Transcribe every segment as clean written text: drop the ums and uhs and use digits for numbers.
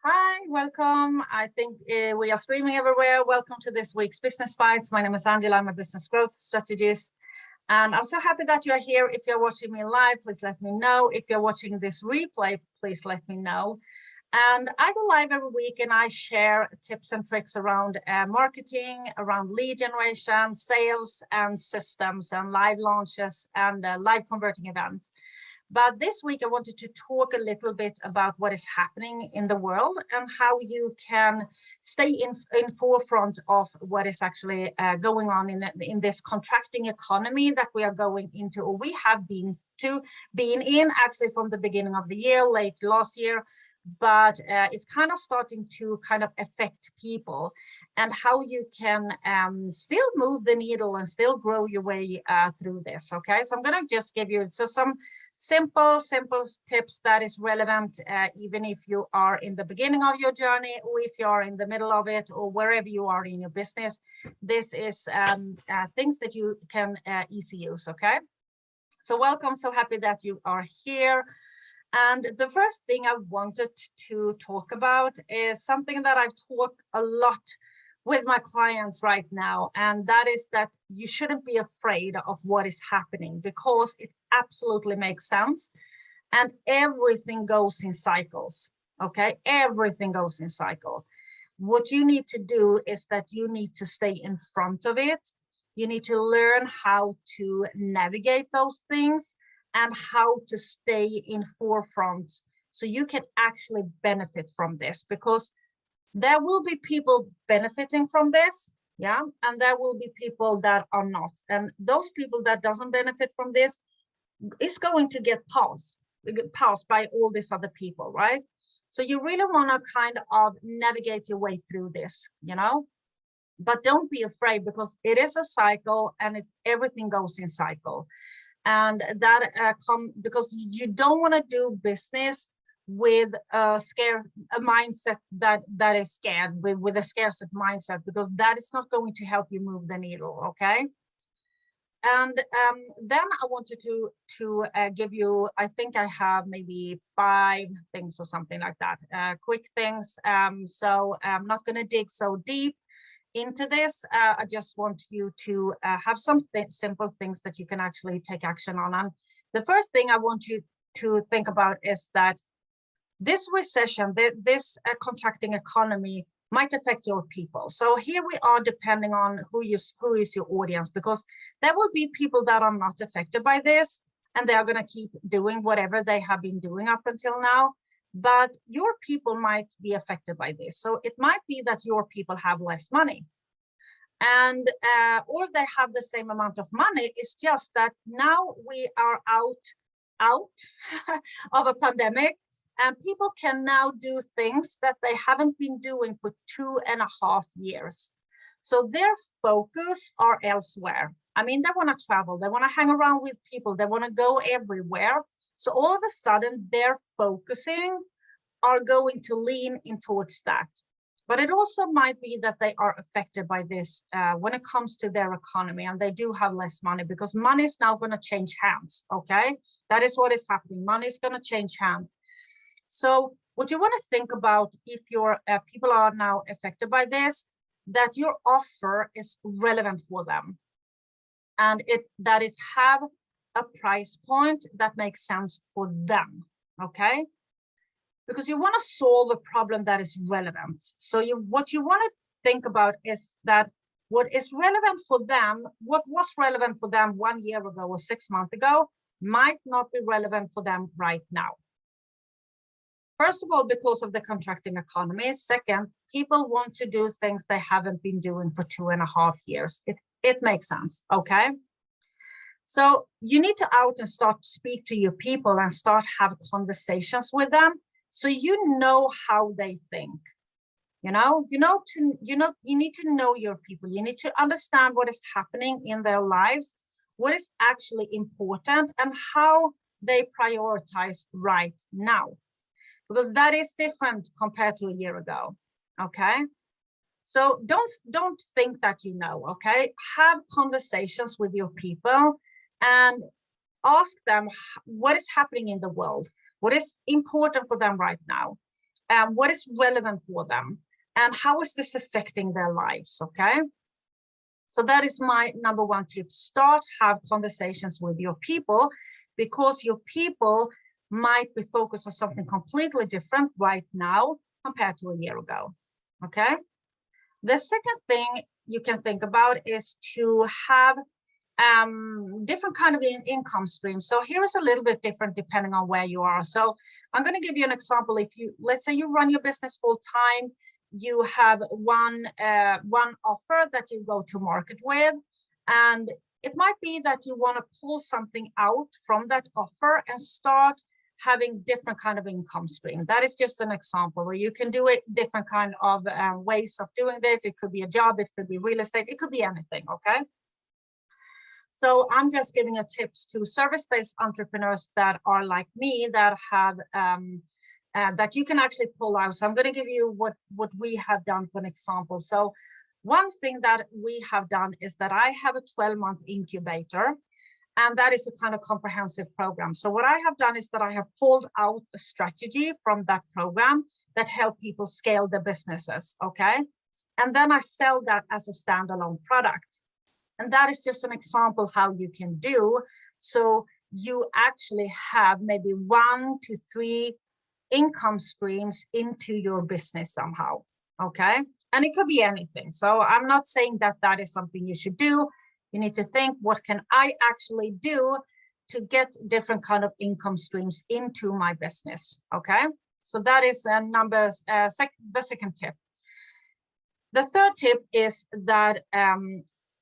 Hi, welcome. I think we are streaming everywhere. Welcome to this week's Business Bites. My name is Angela. I'm a business growth strategist. And I'm so happy that you're here. If you're watching me live, please let me know. If you're watching this replay, please let me know. And I go live every week and I share tips and tricks around marketing, around lead generation, sales and systems and live launches and live converting events. But this week, I wanted to talk a little bit about what is happening in the world and how you can stay in forefront of what is actually going on in this contracting economy that we are going into, or we have been in actually from the beginning of the year, late last year, but it's kind of starting to kind of affect people and how you can still move the needle and still grow your way through this. Okay, so I'm going to just give you some simple tips that is relevant even if you are in the beginning of your journey or if you are in the middle of it or wherever you are in your business. This is things that you can easily use. Okay, so welcome, so happy that you are here. And the first thing I wanted to talk about is something that I've talked a lot with my clients right now, and that is that you shouldn't be afraid of what is happening because it absolutely makes sense, and everything goes in cycles. Okay, everything goes in cycle. What you need to do is that you need to stay in front of it. You need to learn how to navigate those things and how to stay in forefront so you can actually benefit from this, because there will be people benefiting from this, yeah, and there will be people that are not. And those people that doesn't benefit from this is going to get passed by all these other people, right? So you really want to kind of navigate your way through this, you know, but don't be afraid because it is a cycle and everything goes in cycle. And that because you don't want to do business with a mindset that is scared, with a scarcity mindset, because that is not going to help you move the needle. Okay, and then I wanted to give you, I think I have maybe 5 things or something like that, quick things. So I'm not going to dig so deep into this. I just want you to have some simple things that you can actually take action on. And the first thing I want you to think about is that this recession, this contracting economy might affect your people. So here we are, depending on who is your audience, because there will be people that are not affected by this and they are going to keep doing whatever they have been doing up until now. But your people might be affected by this. So it might be that your people have less money, and or they have the same amount of money. It's just that now we are out of a pandemic, and people can now do things that they haven't been doing for 2.5 years. So their focus are elsewhere. I mean, they want to travel, they want to hang around with people, they want to go everywhere. So all of a sudden, their focusing are going to lean in towards that. But it also might be that they are affected by this when it comes to their economy, and they do have less money because money is now going to change hands. Okay, that is what is happening. Money is going to change hands. So what you want to think about, if your people are now affected by this, that your offer is relevant for them, and that is have a price point that makes sense for them. Okay, because you want to solve a problem that is relevant. So what you want to think about is that what is relevant for them, what was relevant for them 1 year ago or 6 months ago, might not be relevant for them right now. First of all, because of the contracting economy. Second, people want to do things they haven't been doing for 2.5 years. It makes sense, okay? So you need to out and start to speak to your people and start have conversations with them, so you know how they think. You need to know your people. You need to understand what is happening in their lives, what is actually important, and how they prioritize right now, because that is different compared to a year ago. Okay, so don't think that you know. Okay, have conversations with your people and ask them what is happening in the world, what is important for them right now. what is relevant for them, and how is this affecting their lives, okay? So that is my number one tip. Start, have conversations with your people, because your people might be focused on something completely different right now compared to a year ago, okay? The second thing you can think about is to have different kind of income streams. So here is a little bit different depending on where you are. So I'm going to give you an example. If you, let's say you run your business full time, you have one offer that you go to market with, and it might be that you want to pull something out from that offer and start having different kind of income stream. That is just an example. Or you can do it different kind of ways of doing this. It could be a job, it could be real estate, it could be anything, okay? So I'm just giving a tips to service-based entrepreneurs that are like me, that have that you can actually pull out. So I'm going to give you what we have done for an example. So one thing that we have done is that I have a 12-month incubator, and that is a kind of comprehensive program. So what I have done is that I have pulled out a strategy from that program that help people scale their businesses, okay? And then I sell that as a standalone product. And that is just an example how you can do. So you actually have maybe 1 to 3 income streams into your business somehow, okay? And it could be anything. So I'm not saying that that is something you should do. You need to think, what can I actually do to get different kind of income streams into my business, okay? So that is the second tip. The third tip is that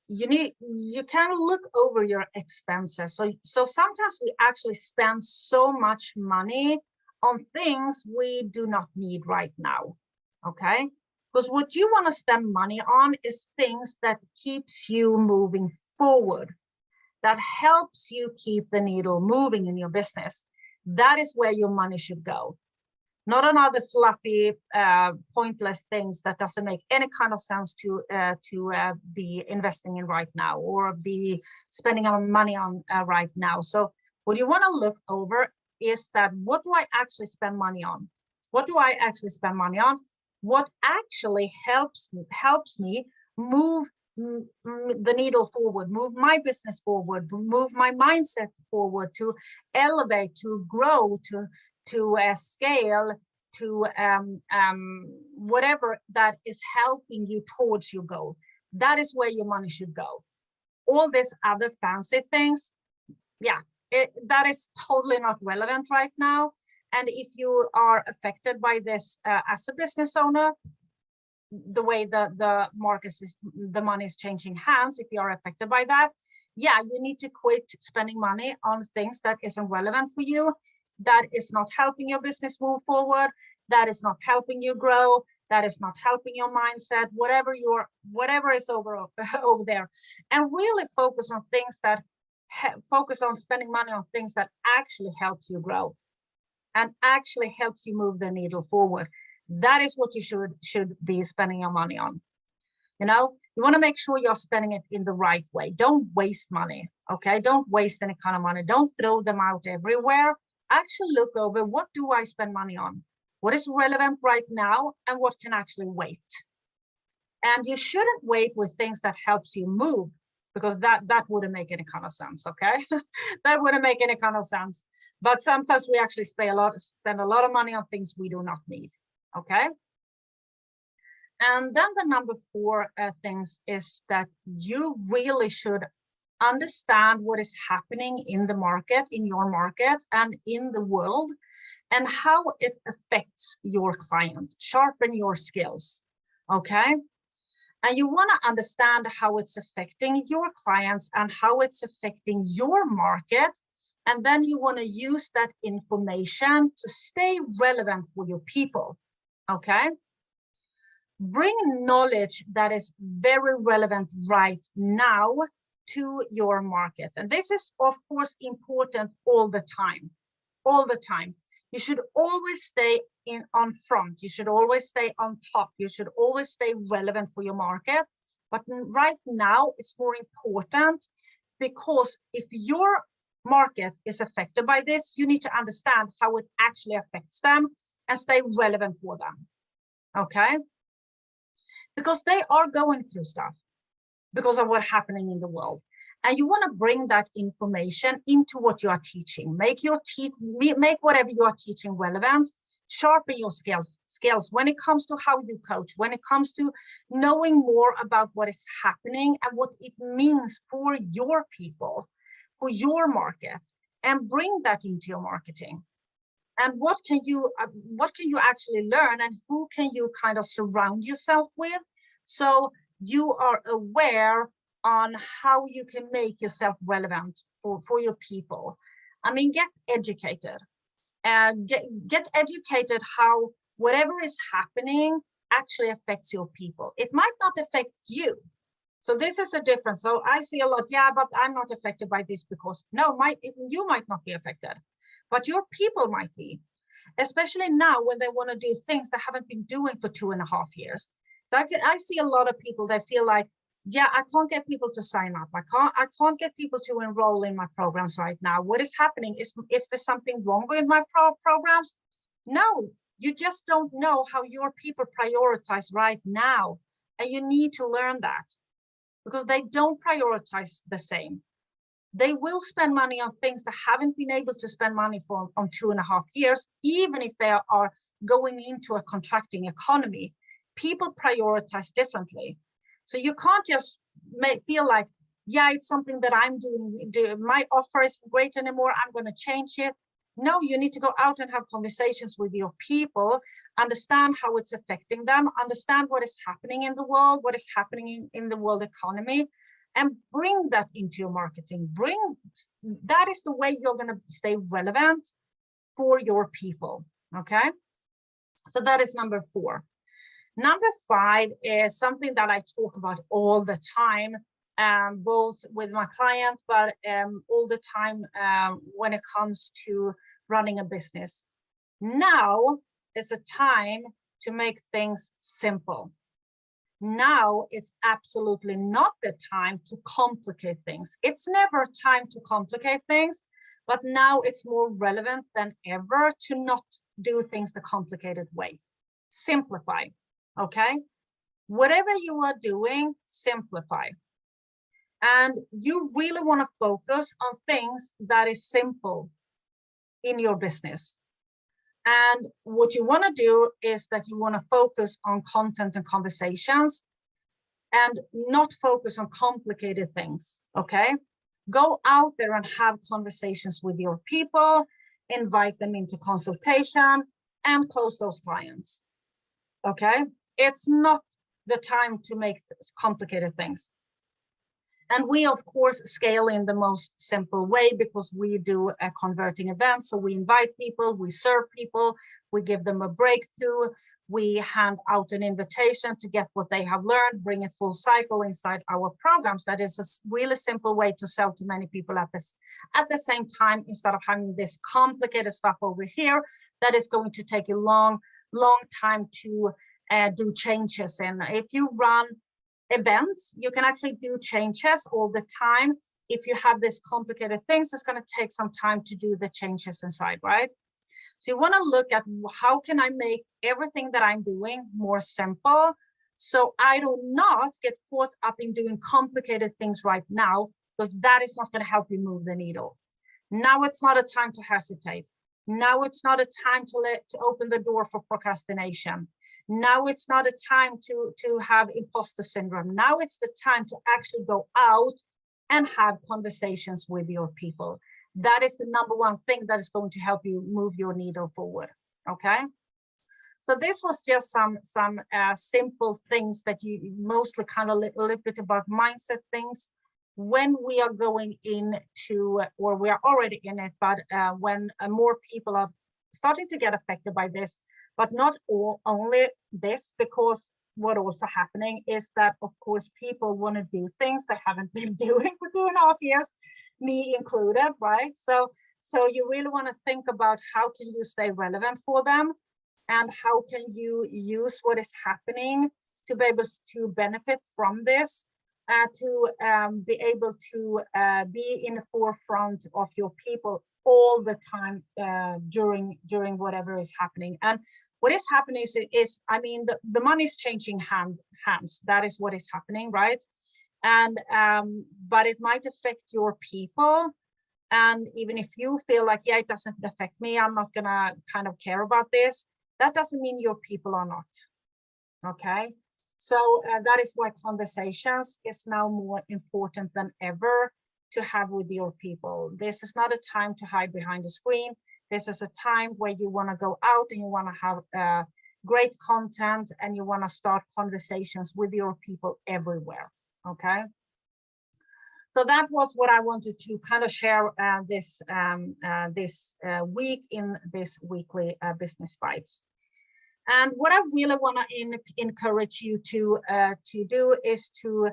you can look over your expenses. So sometimes we actually spend so much money on things we do not need right now, okay? Because what you want to spend money on is things that keeps you moving forward, that helps you keep the needle moving in your business. That is where your money should go. Not on other fluffy, pointless things that doesn't make any kind of sense to be investing in right now, or be spending our money on right now. So what you want to look over is that, what do I actually spend money on? What do I actually spend money on? What actually helps me move the needle forward, move my business forward, move my mindset forward, to elevate, to grow, to scale, to whatever that is helping you towards your goal. That is where your money should go. All these other fancy things, yeah, that is totally not relevant right now. And if you are affected by this as a business owner, the way the market is, the money is changing hands, if you are affected by that, yeah, you need to quit spending money on things that isn't relevant for you, that is not helping your business move forward, that is not helping you grow, that is not helping your mindset, whatever is over there. And really focus on things that focus on spending money on things that actually helps you grow and actually helps you move the needle forward. That is what you should be spending your money on. You know, you want to make sure you're spending it in the right way. Don't waste money, okay? Don't waste any kind of money. Don't throw them out everywhere. Actually look over, what do I spend money on? What is relevant right now, and what can actually wait? And you shouldn't wait with things that helps you move, because that wouldn't make any kind of sense, okay? That wouldn't make any kind of sense. But sometimes we actually spend a lot of money on things we do not need, okay? And then the number 4 things is that you really should understand what is happening in the market, in your market, and in the world, and how it affects your client. Sharpen your skills, okay? And you want to understand how it's affecting your clients and how it's affecting your market. And then you want to use that information to stay relevant for your people, okay? Bring knowledge that is very relevant right now to your market. And this is, of course, important all the time, all the time. You should always stay on front. You should always stay on top. You should always stay relevant for your market. But right now, it's more important, because if your market is affected by this, you need to understand how it actually affects them and stay relevant for them. Okay? Because they are going through stuff because of what's happening in the world. And you want to bring that information into what you are teaching. Make whatever you are teaching relevant. Sharpen your skills when it comes to how you coach, when it comes to knowing more about what is happening and what it means for your people, for your market, and bring that into your marketing. And what can you actually learn, and who can you kind of surround yourself with, so you are aware on how you can make yourself relevant for your people. I mean, get educated. Get educated how whatever is happening actually affects your people. It might not affect you. So this is a difference. So I see a lot, yeah, but I'm not affected by this because, no, you might not be affected, but your people might be, especially now when they want to do things they haven't been doing for 2.5 years. So I see a lot of people that feel like, yeah, I can't get people to sign up. I can't get people to enroll in my programs right now. What is happening? Is there something wrong with my programs? No, you just don't know how your people prioritize right now. And you need to learn that, because they don't prioritize the same. They will spend money on things they haven't been able to spend money for on 2.5 years, even if they are going into a contracting economy. People prioritize differently. So you can't just feel like, yeah, it's something that I'm doing. My offer isn't great anymore, I'm going to change it. No, you need to go out and have conversations with your people, understand how it's affecting them, understand what is happening in the world, what is happening in the world economy, and bring that into your marketing. That is the way you're going to stay relevant for your people. Okay, so that is number 4. Number 5 is something that I talk about all the time, both with my client, but all the time when it comes to running a business. Now is a time to make things simple. Now it's absolutely not the time to complicate things. It's never time to complicate things, but now it's more relevant than ever to not do things the complicated way. Simplify. Okay, whatever you are doing, simplify. And you really want to focus on things that is simple in your business. And what you want to do is that you want to focus on content and conversations and not focus on complicated things. Okay, go out there and have conversations with your people, invite them into consultation, and close those clients. Okay, it's not the time to make complicated things. And we, of course, scale in the most simple way, because we do a converting event. So we invite people, we serve people, we give them a breakthrough, we hand out an invitation to get what they have learned, bring it full cycle inside our programs. That is a really simple way to sell to many people at the same time, instead of having this complicated stuff over here that is going to take a long time to do changes in. If you run events, you can actually do changes all the time. If you have this complicated things, it's going to take some time to do the changes inside, right? So you want to look at, how can I make everything that I'm doing more simple, so I do not get caught up in doing complicated things right now, because that is not going to help you move the needle. Now it's not a time to hesitate. Now it's not a time to open the door for procrastination. Now it's not a time to have imposter syndrome. Now it's the time to actually go out and have conversations with your people. That is the number one thing that is going to help you move your needle forward. Okay. So this was just some simple things that you mostly kind of a little bit about mindset things when we are going into, or we are already in it, but when more people are starting to get affected by this. But not only this, because what also happening is that, of course, people want to do things they haven't been doing for 2.5 years, me included, right? So you really want to think about how can you stay relevant for them, and how can you use what is happening to be able to benefit from this, to be able to be in the forefront of your people all the time during whatever is happening. And what is happening is I mean, the money is changing hands. That is what is happening, right? And but it might affect your people. And even if you feel like, yeah, it doesn't affect me, I'm not gonna kind of care about this, that doesn't mean your people are not. Okay, so that is why conversations is now more important than ever to have with your people. This is not a time to hide behind the screen. This is a time where you want to go out and you want to have great content, and you want to start conversations with your people everywhere. Okay, so that was what I wanted to kind of share this week in this weekly Business Bites. And what I really want to encourage you to do is to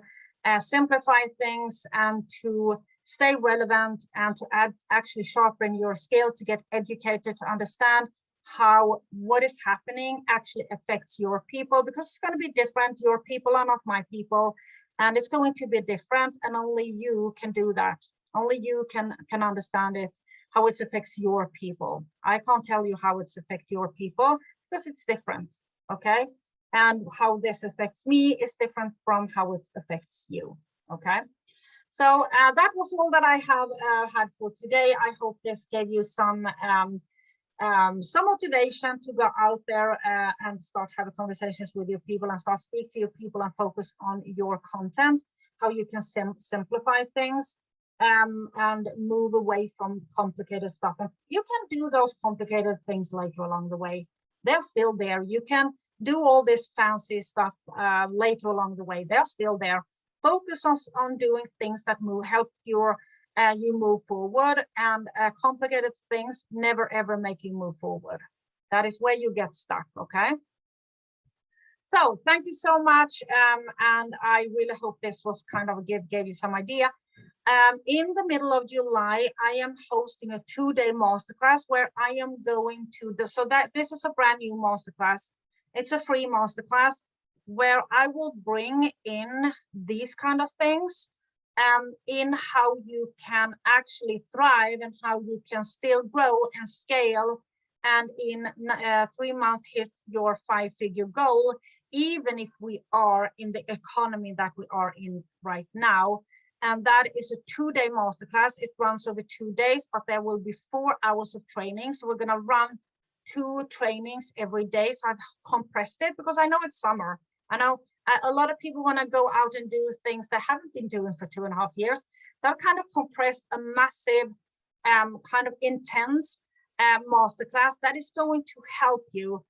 simplify things and to stay relevant and to actually sharpen your skill, to get educated, to understand how what is happening actually affects your people, because it's going to be different. Your people are not my people, and it's going to be different, and only you can do that. Only you can understand it, how it affects your people. I can't tell you how it affects your people because it's different, okay? And how this affects me is different from how it affects you, okay? So that was all that I have had for today. I hope this gave you some motivation to go out there and start having conversations with your people and start speak to your people and focus on your content, how you can simplify things and move away from complicated stuff. And you can do those complicated things later along the way. They're still there. You can do all this fancy stuff later along the way. They're still there. Focus on doing things that help you move forward, and complicated things never ever make you move forward. That is where you get stuck, okay? So thank you so much, and I really hope this was kind of gave you some idea. In the middle of July, I am hosting a 2-day masterclass where I am going to this is a brand new masterclass. It's a free masterclass where I will bring in these kind of things in how you can actually thrive and how you can still grow and scale, and in 3 months hit your 5-figure goal, even if we are in the economy that we are in right now. And that is a 2-day masterclass. It runs over 2 days, but there will be 4 hours of training. So we're going to run 2 trainings every day. So I've compressed it because I know it's summer. I know a lot of people want to go out and do things they haven't been doing for 2.5 years. So I've kind of compressed a massive, kind of intense masterclass that is going to help you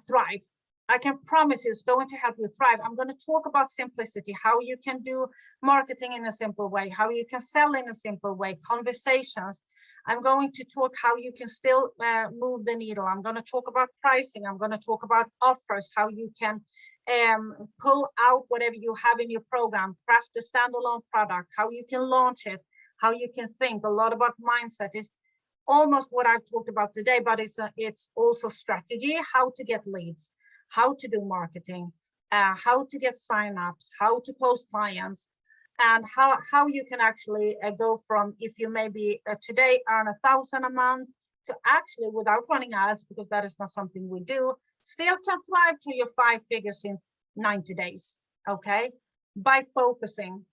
thrive. I can promise you it's going to help you thrive. I'm going to talk about simplicity, how you can do marketing in a simple way, how you can sell in a simple way, conversations. I'm going to talk how you can still move the needle. I'm going to talk about pricing. I'm going to talk about offers, how you can pull out whatever you have in your program, craft a standalone product, how you can launch it, how you can think. A lot about mindset is almost what I've talked about today, but it's also strategy, how to get leads, how to do marketing, how to get signups, how to close clients, and how you can actually go from, if you maybe today earn 1,000 a month, to actually, without running ads, because that is not something we do, still can thrive to your 5 figures in 90 days, okay? By focusing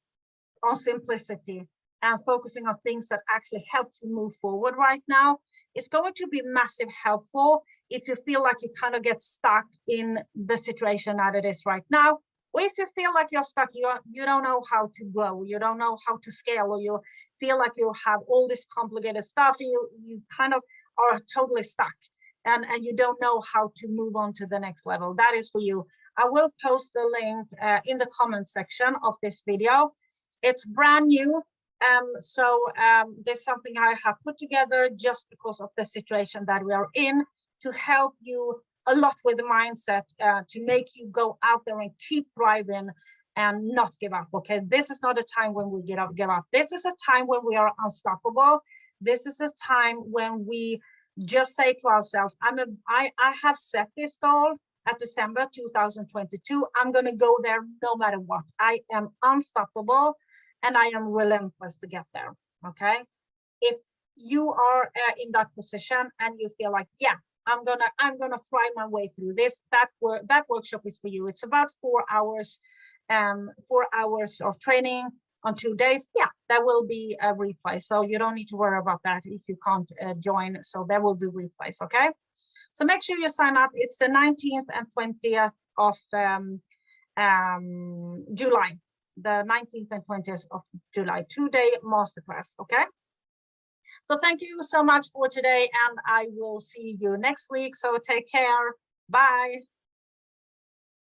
on simplicity and focusing on things that actually help to move forward right now. It's going to be massive helpful if you feel like you kind of get stuck in the situation that it is right now, or if you feel like you're stuck, you don't know how to grow, you don't know how to scale, or you feel like you have all this complicated stuff, you kind of are totally stuck, and you don't know how to move on to the next level. That is for you. I will post the link in the comment section of this video. It's brand new. There's something I have put together just because of the situation that we are in, to help you a lot with the mindset, to make you go out there and keep thriving and not give up. Okay, this is not a time when we give up. This is a time when we are unstoppable. This is a time when we just say to ourselves, I have set this goal at December 2022. I'm going to go there no matter what. I am unstoppable and I am relentless to get there. Okay, if you are in that position and you feel like, yeah, I'm gonna thrive my way through this, that workshop is for you. It's about 4 hours, 4 hours of training on 2 days. Yeah, there will be a replay, so you don't need to worry about that if you can't join. So there will be replays. Okay, so make sure you sign up. It's the 19th and 20th of July, the 19th and 20th of July, 2-day masterclass. Okay, so thank you so much for today, and I will see you next week. So take care. Bye.